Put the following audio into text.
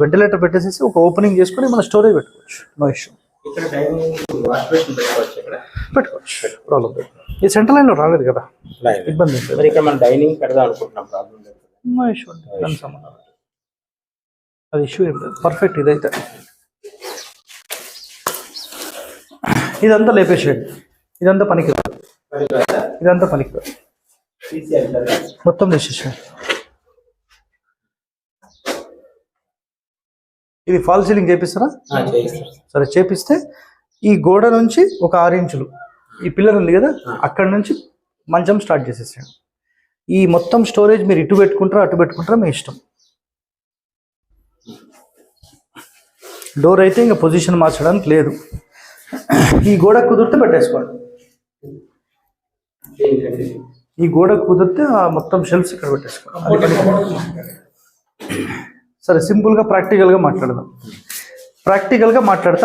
Ventilator పెట్టేసేసి ఒక opening చేసుకొని మన స్టోరేజ్ పెట్టుకోవచ్చు, నో ఇష్యూ. ఇక్కడ డైనింగ్ వాష్ బేసిన్ పెట్టుకోవచ్చు, ఇక్కడ పెట్టుకోవచ్చు, ప్రాబ్లం లేదు. ఈ సెంటర్ లైన్లో రాలేదు కదా, ఇబ్బంది లేదు. మరి ఇక్కడ మనం డైనింగ్ పెడదాం అనుకుంటున్నాం, ప్రాబ్లం లేదు, నో ఇష్యూ అండి, దానికి సంబంధం అది ఇష్యూ ఏం లేదు, పర్ఫెక్ట్. ఇదైతే ఇదంతా లేపేసేయండి, ఇదంతా పనికిరాదు, ఇదంతా పనికిరాదు, మొత్తం తీసేసేయండి. ఇది ఫాల్ సీలింగ్ చేపిస్తారా? సరే చేపిస్తే ఈ గోడ నుంచి ఒక 6 ఇంచులు ఈ పిల్లర్ ఉంది కదా, అక్కడ నుంచి మంచం స్టార్ట్ చేసేసాడు. ఈ మొత్తం స్టోరేజ్ మీరు ఇటు పెట్టుకుంటారా అటు పెట్టుకుంటారా మీ ఇష్టం. డోర్ అయితే ఇంకా పొజిషన్ మార్చడానికి లేదు. ఈ గోడ కుదిరితే పెట్టేసుకోండి, ఈ గోడ కుదిరితే మొత్తం షెల్ఫ్స్ ఇక్కడ పెట్టేసుకోండి. సరే సింపుల్గా ప్రాక్టికల్గా మాట్లాడదాం. ప్రాక్టికల్గా మాట్లాడతా